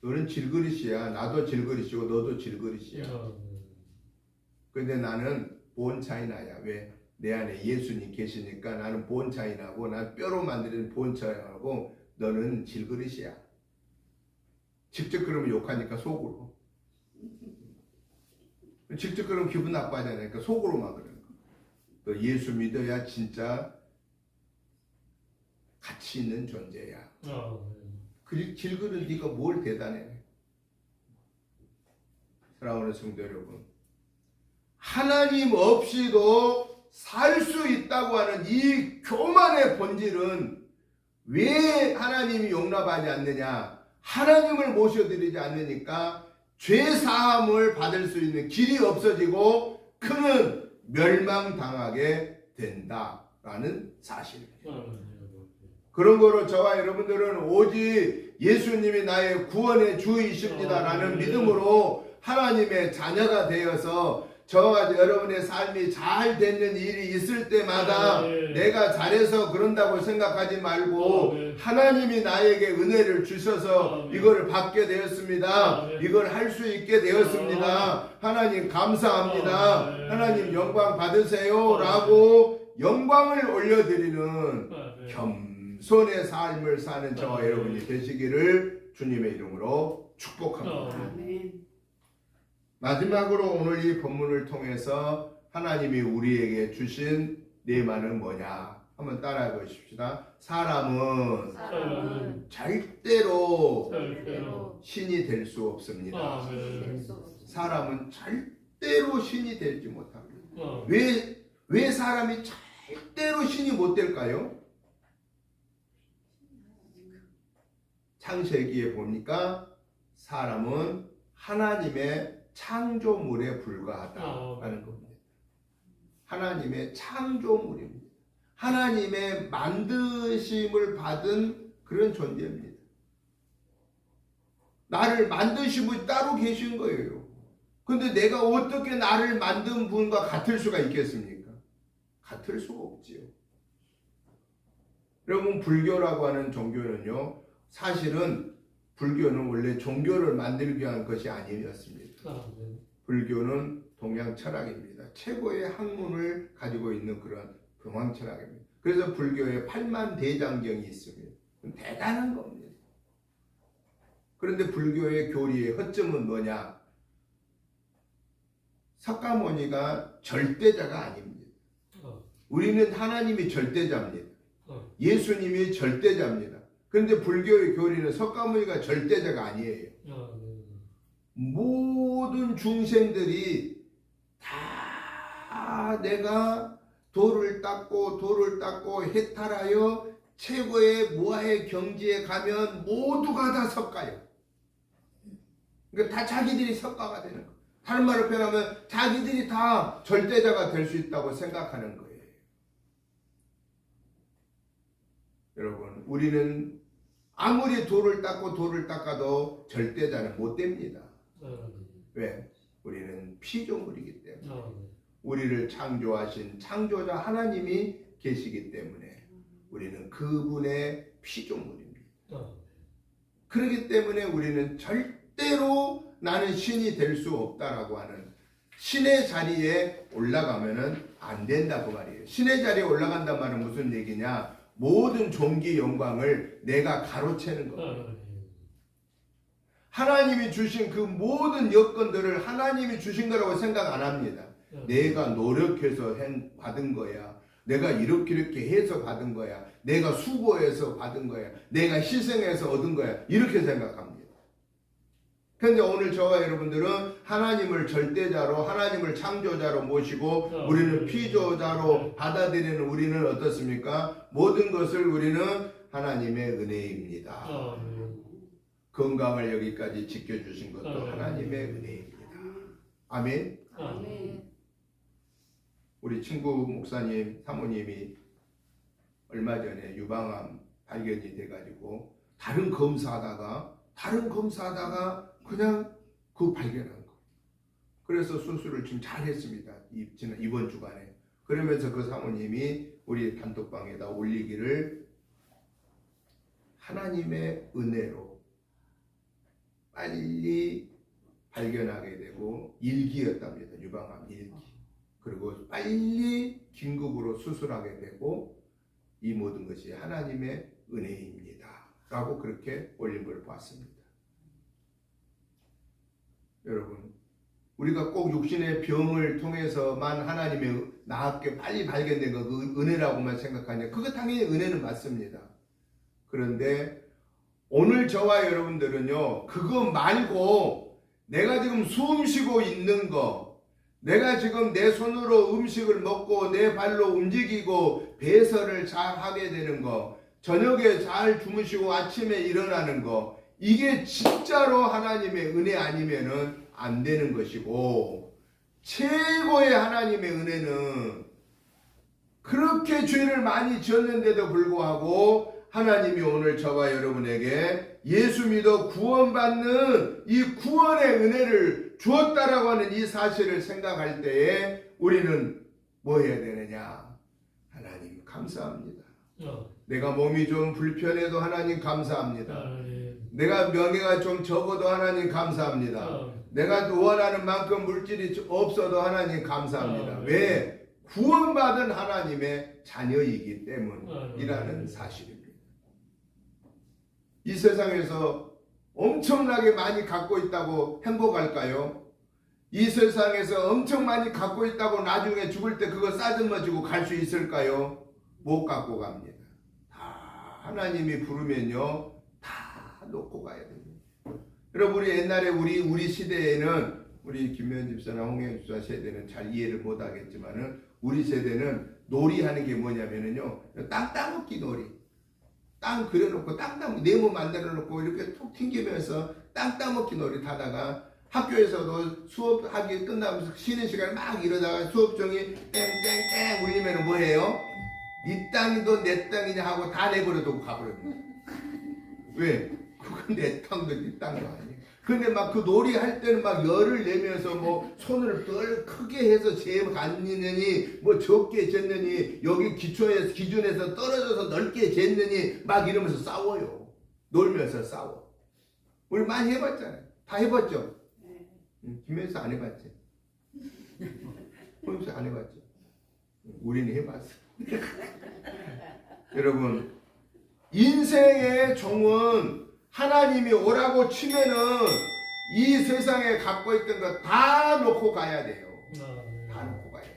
너는 질그릇이야. 나도 질그릇이고 너도 질그릇이야. 근데 나는 본차이나야. 왜? 내 안에 예수님 계시니까 나는 본차이나고, 난 뼈로 만드는 본차이나고, 너는 질그릇이야. 직접 그러면 욕하니까 속으로. 직접 그러면 기분 나빠하잖아요. 그러니까 속으로만 그러는 거야. 너 예수 믿어야 진짜 가치 있는 존재야. 그 질그릇 네가 뭘 대단해. 사랑하는 성도 여러분, 하나님 없이도 살 수 있다고 하는 이 교만의 본질은 왜 하나님이 용납하지 않느냐? 하나님을 모셔드리지 않으니까 죄사함을 받을 수 있는 길이 없어지고 그는 멸망당하게 된다라는 사실입니다. 그런 거로 저와 여러분들은 오직 예수님이 나의 구원의 주이십니다라는 믿음으로 하나님의 자녀가 되어서 저와 여러분의 삶이 잘 되는 일이 있을 때마다 내가 잘해서 그런다고 생각하지 말고 하나님이 나에게 은혜를 주셔서 이거를 받게 되었습니다. 이걸 할 수 있게 되었습니다. 하나님 감사합니다. 하나님 영광 받으세요 라고 영광을 올려드리는 겸손의 삶을 사는 저와 여러분이 되시기를 주님의 이름으로 축복합니다. 아멘. 마지막으로 오늘 이 본문을 통해서 하나님이 우리에게 주신 내마는 뭐냐 한번 따라해 보십시다. 사람은 절대로 신이 될 수 없습니다. 사람은 절대로 신이 되지 못합니다. 왜 사람이 절대로 신이 못 될까요? 창세기에 보니까 사람은 하나님의 창조물에 불과하다라는 겁니다. 하나님의 창조물입니다. 하나님의 만드심을 받은 그런 존재입니다. 나를 만드신 분이 따로 계신 거예요. 근데 내가 어떻게 나를 만든 분과 같을 수가 있겠습니까? 같을 수가 없지요. 여러분, 불교라고 하는 종교는요, 사실은 불교는 원래 종교를 만들기 위한 것이 아니었습니다. 불교는 동양 철학입니다. 최고의 학문을 가지고 있는 그런 동양 철학입니다. 그래서 불교에 8만 대장경이 있습니다. 대단한 겁니다. 그런데 불교의 교리의 허점은 뭐냐? 석가모니가 절대자가 아닙니다. 우리는 하나님이 절대자입니다. 예수님이 절대자입니다. 그런데 불교의 교리는 석가모니가 절대자가 아니에요. 모든 중생들이 다 내가 돌을 닦고 해탈하여 최고의 무아의 경지에 가면 모두가 다 석가요. 그러니까 다 자기들이 석가가 되는 거예요. 다른 말로 표현하면 자기들이 다 절대자가 될 수 있다고 생각하는 거예요. 여러분, 우리는 아무리 돌을 닦아도 절대자는 못 됩니다. 왜? 우리는 피조물이기 때문에. 우리를 창조하신 창조자 하나님이 계시기 때문에 우리는 그분의 피조물입니다. 그렇기 때문에 우리는 절대로 나는 신이 될 수 없다라고 하는 신의 자리에 올라가면은 안 된다고 말이에요. 신의 자리에 올라간단 말은 무슨 얘기냐? 모든 존귀 영광을 내가 가로채는 겁니다. 하나님이 주신 그 모든 여건들을 하나님이 주신 거라고 생각 안 합니다. 내가 노력해서 받은 거야. 내가 이렇게 해서 받은 거야. 내가 수고해서 받은 거야. 내가 희생해서 얻은 거야. 이렇게 생각합니다. 그런데 오늘 저와 여러분들은 하나님을 절대자로, 하나님을 창조자로 모시고 우리는 피조자로 받아들이는 우리는 어떻습니까? 모든 것을 우리는 하나님의 은혜입니다. 건강을 여기까지 지켜주신 것도 하나님의 은혜입니다. 아멘. 아멘. 우리 친구 목사님, 사모님이 얼마 전에 유방암 발견이 돼가지고 다른 검사하다가 그냥 그 발견한 거. 그래서 수술을 지금 잘 했습니다. 이번 주간에. 그러면서 그 사모님이 우리 단톡방에다 올리기를 하나님의 은혜로 빨리 발견하게 되고 일기였답니다. 유방암 일기. 그리고 빨리 긴급으로 수술하게 되고 이 모든 것이 하나님의 은혜입니다. 라고 그렇게 올린 걸 봤습니다. 여러분, 우리가 꼭 육신의 병을 통해서만 하나님의 나았게 빨리 발견된 거 그 은혜라고만 생각하냐? 그거 당연히 은혜는 맞습니다. 그런데 오늘 저와 여러분들은요, 그거 말고 내가 지금 숨 쉬고 있는 거, 내가 지금 내 손으로 음식을 먹고 내 발로 움직이고 배설을 잘 하게 되는 거, 저녁에 잘 주무시고 아침에 일어나는 거, 이게 진짜로 하나님의 은혜 아니면은 안 되는 것이고, 최고의 하나님의 은혜는 그렇게 죄를 많이 지었는데도 불구하고 하나님이 오늘 저와 여러분에게 예수 믿어 구원받는 이 구원의 은혜를 주었다라고 하는 이 사실을 생각할 때에 우리는 뭐 해야 되느냐? 하나님 감사합니다. 내가 몸이 좀 불편해도 하나님 감사합니다. 내가 명예가 좀 적어도 하나님 감사합니다. 내가 원하는 만큼 물질이 없어도 하나님 감사합니다. 왜? 구원받은 하나님의 자녀이기 때문이라는 사실입니다. 이 세상에서 엄청나게 많이 갖고 있다고 행복할까요? 이 세상에서 엄청 많이 갖고 있다고 나중에 죽을 때 그거 싸듬어지고 갈 수 있을까요? 못 갖고 갑니다. 다 하나님이 부르면요 다 놓고 가야 됩니다. 여러분 우리 옛날에 우리 시대에는 우리 김면 집사나 홍영 집사 세대는 잘 이해를 못 하겠지만은 우리 세대는 놀이하는 게 뭐냐면은요 땅 따먹기 놀이. 땅 그려놓고 땅 따먹기 네모 만들어 놓고 이렇게 툭 튕기면서 땅 따먹기 놀이 하다가 학교에서도 수업하기 끝나면서 쉬는 시간에 막 이러다가 수업종이 땡땡땡 울리면 뭐해요? 네 땅이도 내 땅이냐 하고 다 내버려두고 가버렸네. 왜? 그건 내 땅도 네 땅도 아니에요. 근데 막 그 놀이 할 때는 막 열을 내면서 뭐 손을 덜 크게 해서 재갔느니 뭐 적게 쟀느니 여기 기준에서 떨어져서 넓게 쟀느니 막 이러면서 싸워요. 놀면서 싸워. 우리 많이 해봤잖아요. 다 해봤죠? 김현수 안 해봤지? 홍수 안 해봤지? 우리는 해봤어. 여러분 인생의 종은 하나님이 오라고 치면은 이 세상에 갖고 있던 거 다 놓고 가야 돼요. 다 놓고 가야 돼요.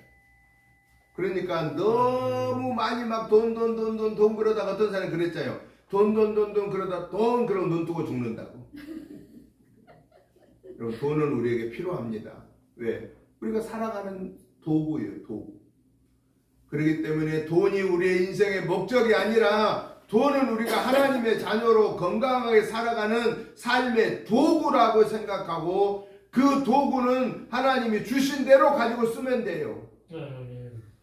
그러니까 너무 많이 막 돈 그러다가 어떤 사람이 그랬잖아요. 돈 그러다 그러고 눈 뜨고 죽는다고. 여러분 돈은 우리에게 필요합니다. 왜? 우리가 살아가는 도구예요. 도구. 그렇기 때문에 돈이 우리의 인생의 목적이 아니라 돈은 우리가 하나님의 자녀로 건강하게 살아가는 삶의 도구라고 생각하고 그 도구는 하나님이 주신 대로 가지고 쓰면 돼요.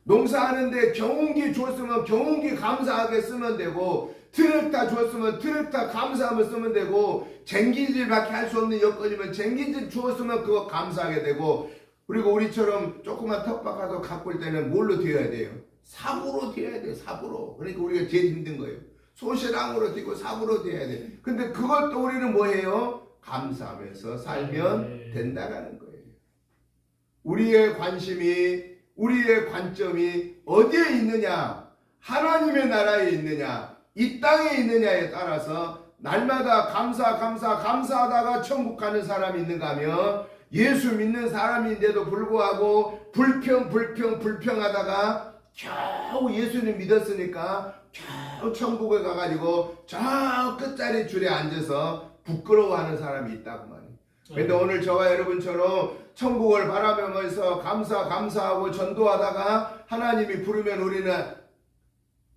농사하는데 경운기 줬으면 경운기 감사하게 쓰면 되고 트랙터 줬으면 트랙터 감사하면 쓰면 되고 쟁기질밖에 할 수 없는 여건이면 쟁기질 주었으면 그거 감사하게 되고 그리고 우리처럼 조그만 텃밭 가서 가꿀 때는 뭘로 되어야 돼요? 삽으로 되어야 돼요. 삽으로. 그러니까 우리가 제일 힘든 거예요. 소시랑으로 되고 삽으로 되어야 돼요. 근데 그것도 우리는 뭐예요? 감사하면서 살면 된다라는 거예요. 우리의 관심이 우리의 관점이 어디에 있느냐? 하나님의 나라에 있느냐? 이 땅에 있느냐에 따라서 날마다 감사하다가 천국 가는 사람이 있는가 하면 예수 믿는 사람인데도 불구하고 불평하다가 겨우 예수님 믿었으니까 겨우 천국에 가가지고 저 끝자리 줄에 앉아서 부끄러워하는 사람이 있다고 말이에요. 근데 오늘 저와 여러분처럼 천국을 바라보면서 감사하고 전도하다가 하나님이 부르면 우리는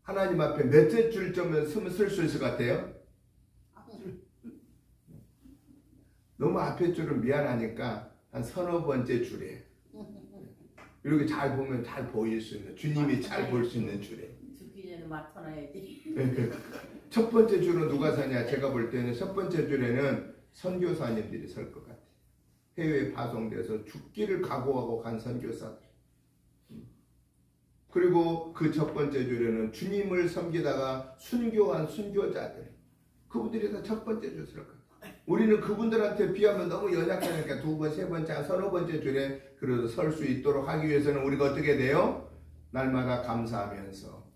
하나님 앞에 몇째 줄쯤은 쓸 수 있을 것 같아요? 너무 앞에 줄은 미안하니까 한 서너 번째 줄에 이렇게 잘 보면 잘 보일 수 있는 주님이 잘 볼 수 있는 줄에 죽기 전에 맡아놔야지. 첫 번째 줄은 누가 서냐? 제가 볼 때는 첫 번째 줄에는 선교사님들이 설 것 같아요. 해외에 파송돼서 죽기를 각오하고 간 선교사들. 그리고 그 첫 번째 줄에는 주님을 섬기다가 순교한 순교자들. 그분들이 다 첫 번째 줄 설 것 같아요. 우리는 그분들한테 비하면 너무 연약하니까 두 번, 세 번째, 서너 번째 줄에 그래도 설 수 있도록 하기 위해서는 우리가 어떻게 돼요? 날마다 감사하면서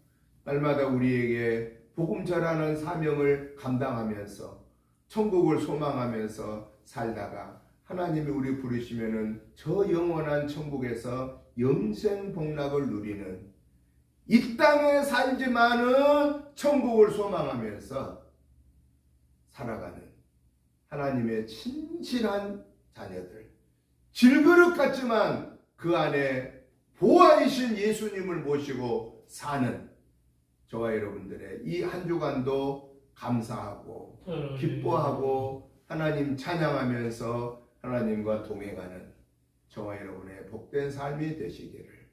날마다 우리에게 복음 전하는 사명을 감당하면서 천국을 소망하면서 살다가 하나님이 우리 부르시면은 저 영원한 천국에서 영생 복락을 누리는 이 땅에 살지만은 천국을 소망하면서 살아가는 하나님의 친실한 자녀들, 질그릇 같지만 그 안에 보아이신 예수님을 모시고 사는 저와 여러분들의 이 한 주간도 감사하고 기뻐하고 하나님 찬양하면서 하나님과 동행하는 저와 여러분의 복된 삶이 되시기를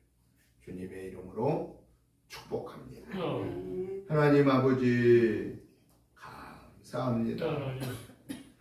주님의 이름으로 축복합니다. 네. 하나님 아버지 감사합니다.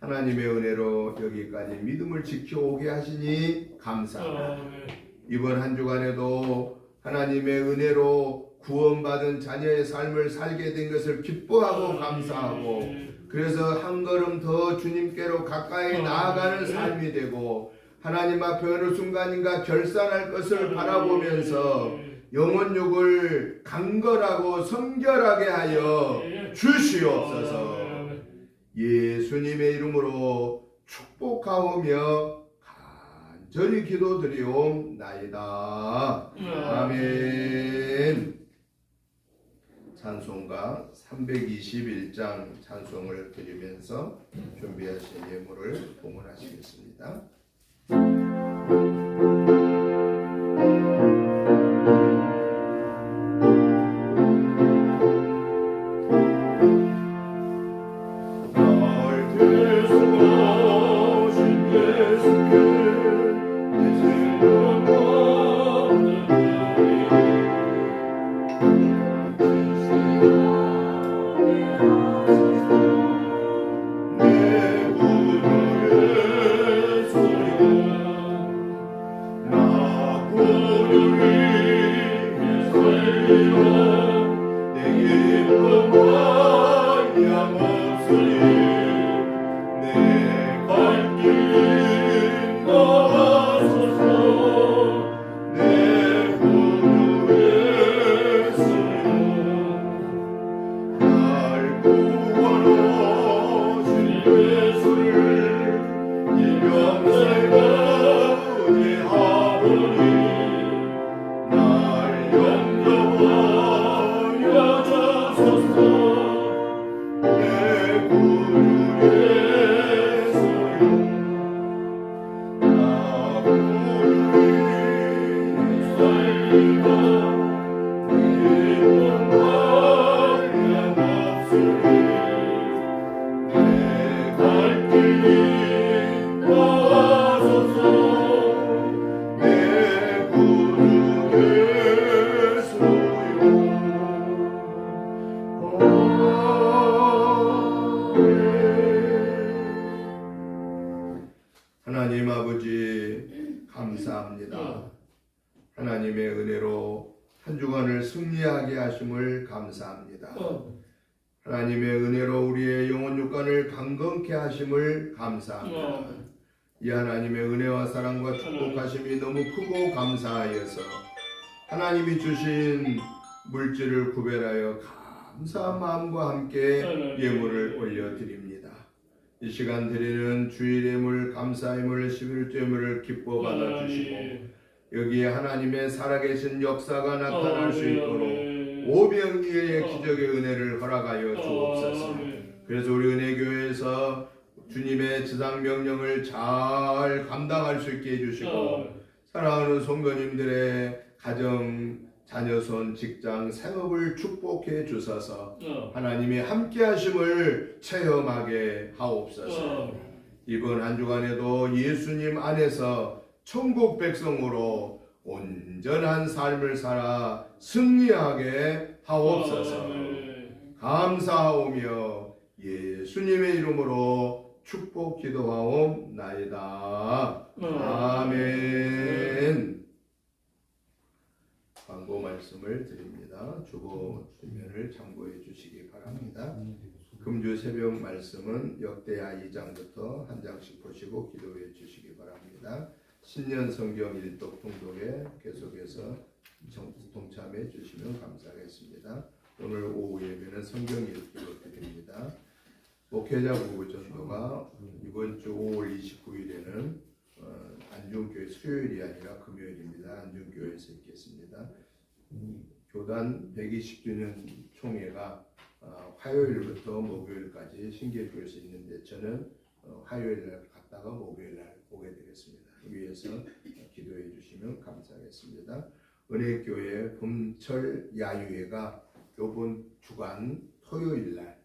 하나님의 은혜로 여기까지 믿음을 지켜오게 하시니 감사합니다. 이번 한 주간에도 하나님의 은혜로 구원받은 자녀의 삶을 살게 된 것을 기뻐하고 감사하고, 그래서 한 걸음 더 주님께로 가까이 나아가는 삶이 되고 하나님 앞에 어느 순간인가 결산할 것을 바라보면서 영혼육을 강건하고 성결하게 하여 주시옵소서. 예수님의 이름으로 축복하오며 간절히 기도드리옵나이다. 아멘. 찬송가 321장 찬송을 드리면서 준비하신 예물을 봉헌하시겠습니다. 하나님 아버지 감사합니다. 하나님의 은혜로 한 주간을 승리하게 하심을 감사합니다. 하나님의 은혜로 우리의 영혼 육간을 강건케 하심을 감사합니다. 이 하나님의 은혜와 사랑과 축복하심이 너무 크고 감사하여서 하나님이 주신 물질을 구별하여 감사한 마음과 함께 예물을 올려드립니다. 이 시간 드리는 주일 예물, 감사 예물, 11조 예물을 기뻐 받아주시고 여기에 하나님의 살아계신 역사가 나타날 수 있도록 오병이어의 기적의 은혜를 허락하여 주옵소서. 그래서 우리 은혜교회에서 주님의 지상 명령을 잘 감당할 수 있게 해주시고 사랑하는 성도님들의 가정, 자녀손, 직장, 생업을 축복해 주셔서 하나님이 함께 하심을 체험하게 하옵소서. 이번 한 주간에도 예수님 안에서 천국 백성으로 온전한 삶을 살아 승리하게 하옵소서. 감사하오며 예수님의 이름으로 축복 기도하옵나이다. 아멘. 광고 말씀을 드립니다. 주보 주면을 참고해 주시기 바랍니다. 금주 새벽 말씀은 역대하 2장부터 한 장씩 보시고 기도해 주시기 바랍니다. 신년 성경 일독 통독에 계속해서 동참해 주시면 감사하겠습니다. 오늘 오후 예배는 성경 읽기로 드립니다. 목회자 부부 전도가 이번 주 5월 29일에는 안중교회 수요일이 아니라 금요일입니다. 안중교회에서 있겠습니다. 교단 120주년 총회가 화요일부터 목요일까지 신계교에서 있는데 저는 화요일날 갔다가 목요일날 오게 되겠습니다. 위해서 기도해 주시면 감사하겠습니다. 은혜교회 봄철 야유회가 이번 주간 토요일날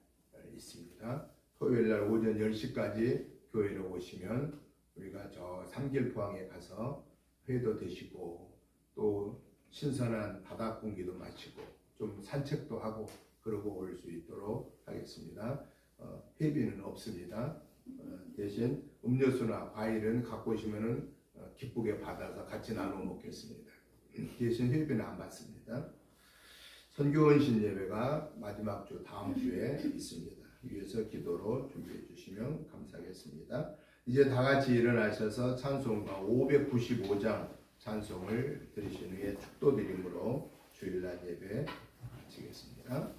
있습니다. 토요일날 오전 10시까지 교회로 오시면 우리가 저 삼길포항에 가서 회도 드시고 또 신선한 바닷 공기도 마시고 좀 산책도 하고 그러고 올 수 있도록 하겠습니다. 회비는 없습니다. 대신 음료수나 과일은 갖고 오시면은 기쁘게 받아서 같이 나눠 먹겠습니다. 대신 회비는 안 받습니다. 선교원신 예배가 마지막 주 다음 주에 있습니다. 위에서 기도로 준비해 주시면 감사하겠습니다. 이제 다 같이 일어나셔서 찬송가 595장 찬송을 드리신 후에 축도드림으로 주일날 예배 마치겠습니다.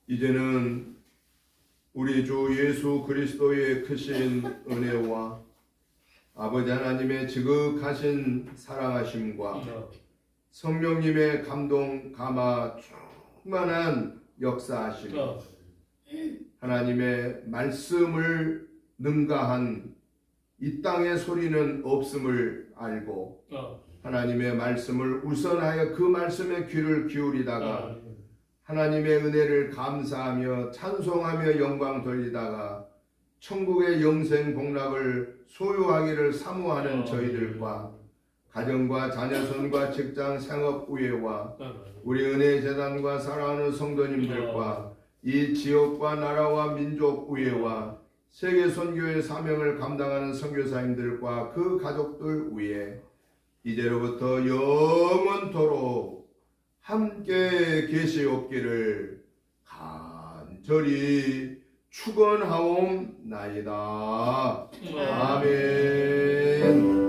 이제는 우리 주 예수 그리스도의 크신 은혜와 아버지 하나님의 지극하신 사랑하심과 성령님의 감동 감화 충만한 역사하심, 하나님의 말씀을 능가한 이 땅의 소리는 없음을 알고 하나님의 말씀을 우선하여 그 말씀에 귀를 기울이다가 하나님의 은혜를 감사하며 찬송하며 영광 돌리다가 천국의 영생 복락을 소유하기를 사모하는 저희들과 가정과 자녀선과 직장 생업 우애와 우리 은혜재단과 사랑하는 성도님들과 이 지역과 나라와 민족 우애와 세계 선교의 사명을 감당하는 선교사님들과 그 가족들 위해 이제로부터 영원토록 함께 계시옵기를 간절히 축원하옵나이다. 아멘.